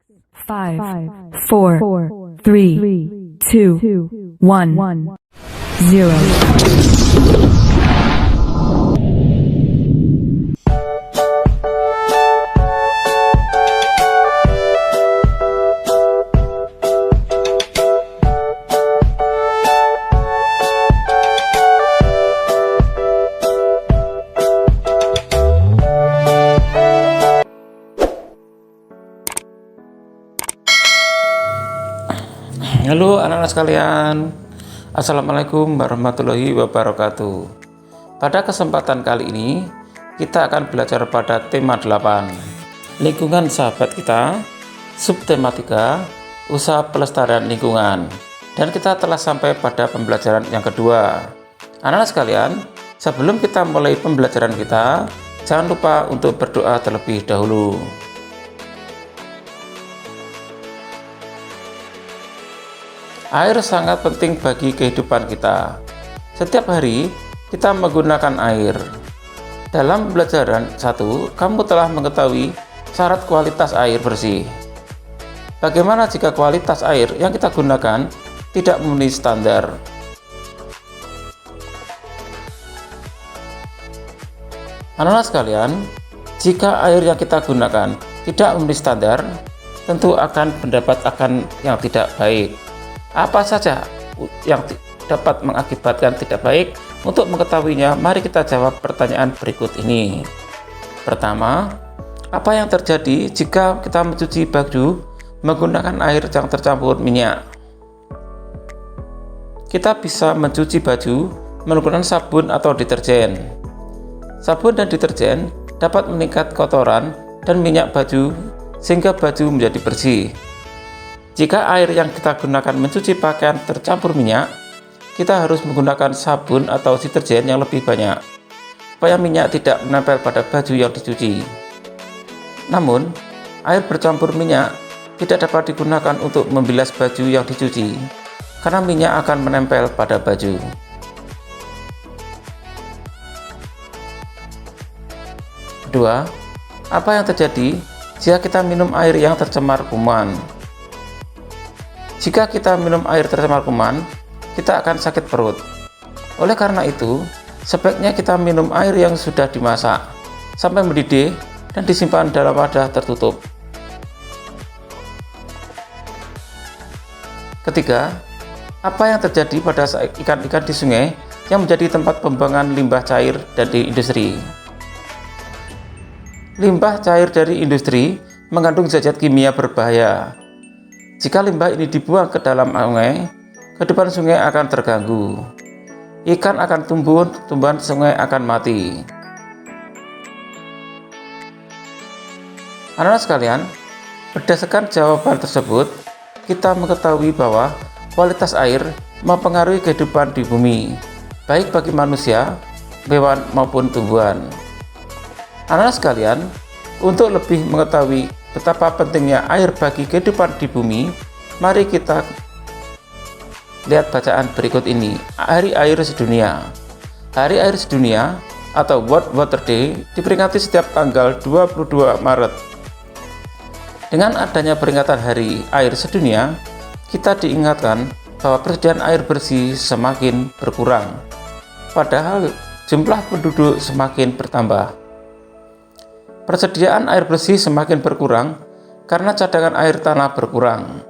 5, 4, 3, 2, 1, 0. Halo anak-anak sekalian, Assalamualaikum warahmatullahi wabarakatuh. Pada kesempatan kali ini kita akan belajar pada tema 8, lingkungan sahabat kita, subtema 3, usaha pelestarian lingkungan. Dan kita telah sampai pada pembelajaran yang kedua. Anak-anak sekalian, sebelum kita mulai pembelajaran kita, jangan lupa untuk berdoa terlebih dahulu. Air sangat penting bagi kehidupan kita. Setiap hari kita menggunakan air. Dalam pembelajaran 1, kamu telah mengetahui syarat kualitas air bersih. Bagaimana jika kualitas air yang kita gunakan tidak memenuhi standar? Anak-anak sekalian, jika air yang kita gunakan tidak memenuhi standar, tentu akan mendapat yang tidak baik. Apa saja yang dapat mengakibatkan tidak baik? Untuk mengetahuinya, mari kita jawab pertanyaan berikut ini. Pertama, apa yang terjadi jika kita mencuci baju menggunakan air yang tercampur minyak? Kita bisa mencuci baju menggunakan sabun atau deterjen. Sabun dan deterjen dapat meningkat kotoran dan minyak baju sehingga baju menjadi bersih. Jika air yang kita gunakan mencuci pakaian tercampur minyak, kita harus menggunakan sabun atau deterjen yang lebih banyak, supaya minyak tidak menempel pada baju yang dicuci. Namun, air bercampur minyak tidak dapat digunakan untuk membilas baju yang dicuci, karena minyak akan menempel pada baju. Kedua, apa yang terjadi jika kita minum air yang tercemar kuman? Jika kita minum air tercemar kuman, kita akan sakit perut. Oleh karena itu, sebaiknya kita minum air yang sudah dimasak sampai mendidih dan disimpan dalam wadah tertutup. Ketiga, apa yang terjadi pada ikan-ikan di sungai yang menjadi tempat pembuangan limbah cair dari industri? Limbah cair dari industri mengandung zat kimia berbahaya. Jika limbah ini dibuang ke dalam sungai, kehidupan sungai akan terganggu. Ikan akan tumbuh, tumbuhan sungai akan mati. Anak-anak sekalian, berdasarkan jawaban tersebut, kita mengetahui bahwa kualitas air mempengaruhi kehidupan di bumi, baik bagi manusia, hewan maupun tumbuhan. Anak-anak sekalian, untuk lebih mengetahui betapa pentingnya air bagi kehidupan di bumi, mari kita lihat bacaan berikut ini. Hari Air Sedunia. Hari Air Sedunia atau World Water Day diperingati setiap tanggal 22 Maret. Dengan adanya peringatan Hari Air Sedunia, kita diingatkan bahwa persediaan air bersih semakin berkurang, padahal jumlah penduduk semakin bertambah. Persediaan air bersih semakin berkurang karena cadangan air tanah berkurang.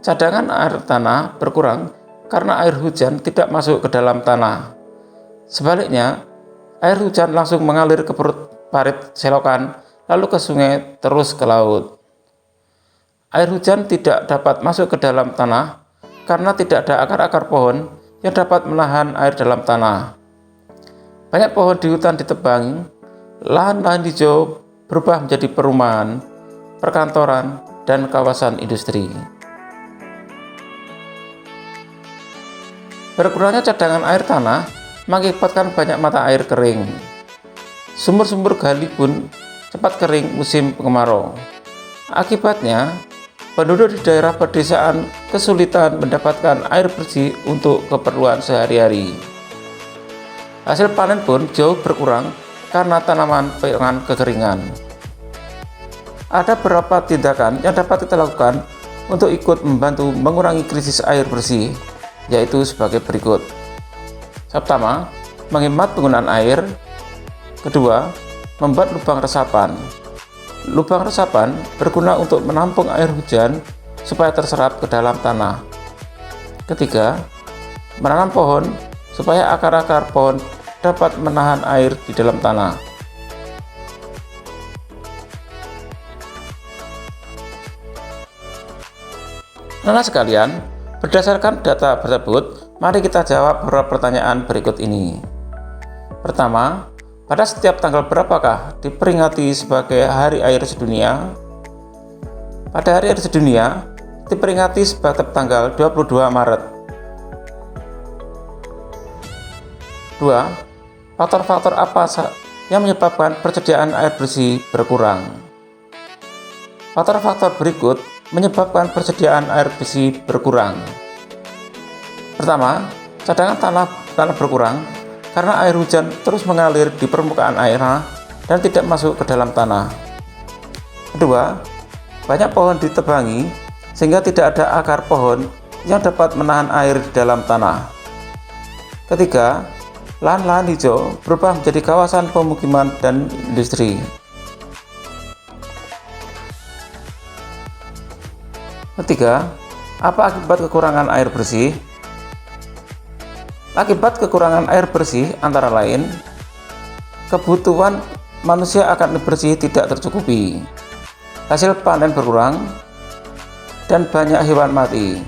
Cadangan air tanah berkurang karena air hujan tidak masuk ke dalam tanah. Sebaliknya, air hujan langsung mengalir ke perut parit selokan, lalu ke sungai, terus ke laut. Air hujan tidak dapat masuk ke dalam tanah karena tidak ada akar-akar pohon yang dapat menahan air dalam tanah. Banyak pohon di hutan ditebang, lahan-lahan hijau berubah menjadi perumahan, perkantoran, dan kawasan industri. Berkurangnya cadangan air tanah mengakibatkan banyak mata air kering. Sumur-sumur gali pun cepat kering musim kemarau. Akibatnya, penduduk di daerah pedesaan kesulitan mendapatkan air bersih untuk keperluan sehari-hari. Hasil panen pun jauh berkurang karena tanaman pangan kekeringan. Ada beberapa tindakan yang dapat kita lakukan untuk ikut membantu mengurangi krisis air bersih, yaitu sebagai berikut. Pertama, menghemat penggunaan air. Kedua, membuat lubang resapan. Lubang resapan berguna untuk menampung air hujan supaya terserap ke dalam tanah. Ketiga, menanam pohon supaya akar-akar pohon dapat menahan air di dalam tanah. Anak sekalian, berdasarkan data tersebut, mari kita jawab beberapa pertanyaan berikut ini. Pertama, pada setiap tanggal berapakah diperingati sebagai Hari Air Sedunia? Pada Hari Air Sedunia diperingati sebagai tanggal 22 Maret. 2. Faktor-faktor apa yang menyebabkan persediaan air bersih berkurang? Faktor-faktor berikut menyebabkan persediaan air bersih berkurang. Pertama, cadangan tanah berkurang karena air hujan terus mengalir di permukaan air dan tidak masuk ke dalam tanah. Kedua, banyak pohon ditebangi sehingga tidak ada akar pohon yang dapat menahan air di dalam tanah. Ketiga, lahan-lahan hijau berubah menjadi kawasan pemukiman dan industri. Ketiga, apa akibat kekurangan air bersih? Akibat kekurangan air bersih antara lain, kebutuhan manusia akan air bersih tidak tercukupi, hasil panen berkurang, dan banyak hewan mati.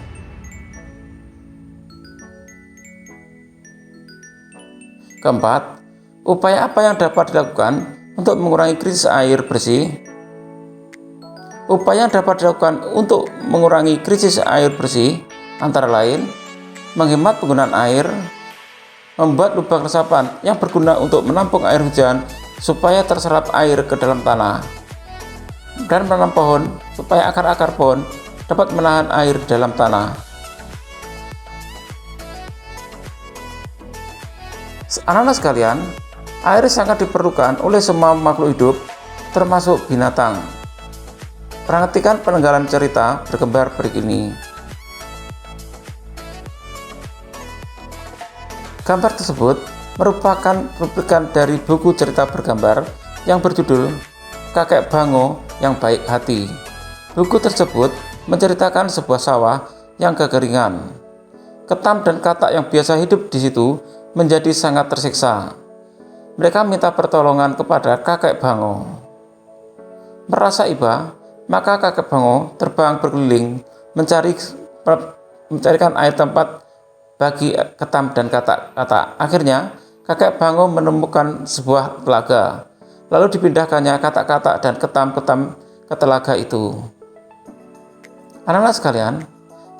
Keempat, upaya apa yang dapat dilakukan untuk mengurangi krisis air bersih? Upaya yang dapat dilakukan untuk mengurangi krisis air bersih antara lain menghemat penggunaan air, membuat lubang resapan yang berguna untuk menampung air hujan supaya terserap air ke dalam tanah, dan menanam pohon supaya akar-akar pohon dapat menahan air di dalam tanah. Anak-anak sekalian, air sangat diperlukan oleh semua makhluk hidup, termasuk binatang. Perhatikan penenggalan cerita bergambar berikut ini. Gambar tersebut merupakan cuplikan dari buku cerita bergambar yang berjudul Kakek Bango yang Baik Hati. Buku tersebut menceritakan sebuah sawah yang kekeringan. Ketam dan katak yang biasa hidup di situ menjadi sangat tersiksa. Mereka minta pertolongan kepada Kakek Bango. Merasa iba, maka Kakek Bango terbang berkeliling mencarikan air tempat bagi ketam dan katak-katak. Akhirnya, Kakek Bango menemukan sebuah telaga. Lalu dipindahkannya katak-katak dan ketam-ketam ke telaga itu. Anak-anak sekalian,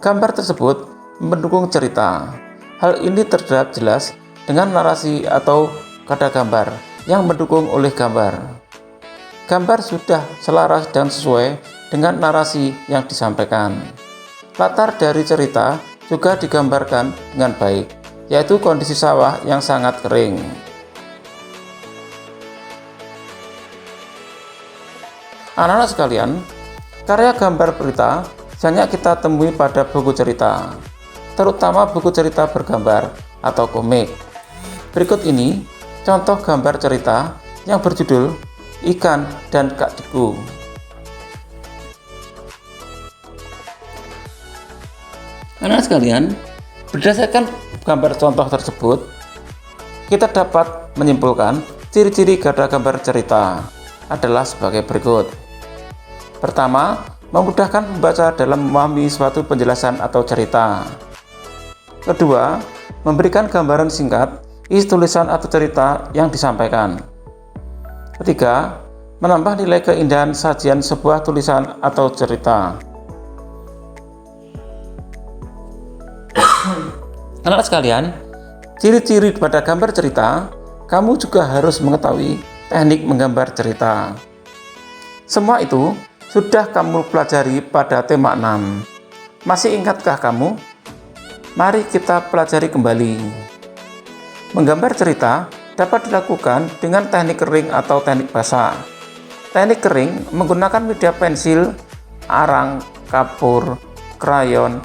gambar tersebut mendukung cerita. Hal ini terlihat jelas dengan narasi atau kata gambar yang mendukung oleh gambar. Gambar sudah selaras dan sesuai dengan narasi yang disampaikan. Latar dari cerita juga digambarkan dengan baik, yaitu kondisi sawah yang sangat kering. Anak-anak sekalian, karya gambar berita banyak kita temui pada buku cerita, terutama buku cerita bergambar atau komik. Berikut ini contoh gambar cerita yang berjudul Ikan dan Kak Deku. Anak sekalian, berdasarkan gambar contoh tersebut, kita dapat menyimpulkan ciri-ciri pada gambar cerita adalah sebagai berikut. Pertama, memudahkan pembaca dalam memahami suatu penjelasan atau cerita. Kedua, memberikan gambaran singkat isi tulisan atau cerita yang disampaikan. Ketiga, menambah nilai keindahan sajian sebuah tulisan atau cerita. Anak sekalian, ciri-ciri pada gambar cerita, kamu juga harus mengetahui teknik menggambar cerita. Semua itu sudah kamu pelajari pada tema 6. Masih ingatkah kamu? Mari kita pelajari kembali. Menggambar cerita dapat dilakukan dengan teknik kering atau teknik basah. Teknik kering menggunakan media pensil, arang, kapur, krayon,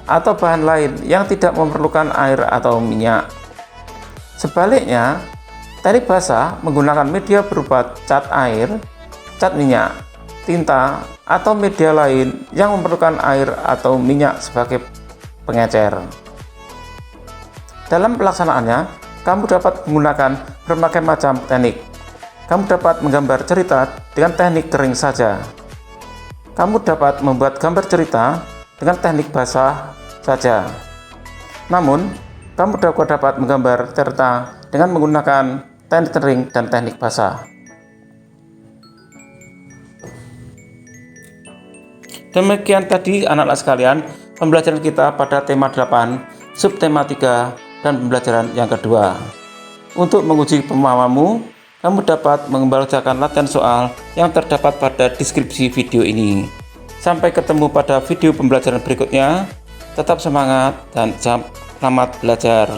atau bahan lain yang tidak memerlukan air atau minyak. Sebaliknya, teknik basah menggunakan media berupa cat air, cat minyak, tinta, atau media lain yang memerlukan air atau minyak sebagai pengecer. Dalam pelaksanaannya, kamu dapat menggunakan berbagai macam teknik. Kamu dapat menggambar cerita dengan teknik kering saja. Kamu dapat membuat gambar cerita dengan teknik basah saja. Namun, kamu juga dapat menggambar cerita dengan menggunakan teknik kering dan teknik basah. Demikian tadi anak-anak sekalian, pembelajaran kita pada tema 8, subtema 3, dan pembelajaran yang kedua. Untuk menguji pemahamanmu, kamu dapat membacakan latihan soal yang terdapat pada deskripsi video ini. Sampai ketemu pada video pembelajaran berikutnya. Tetap semangat dan selamat belajar.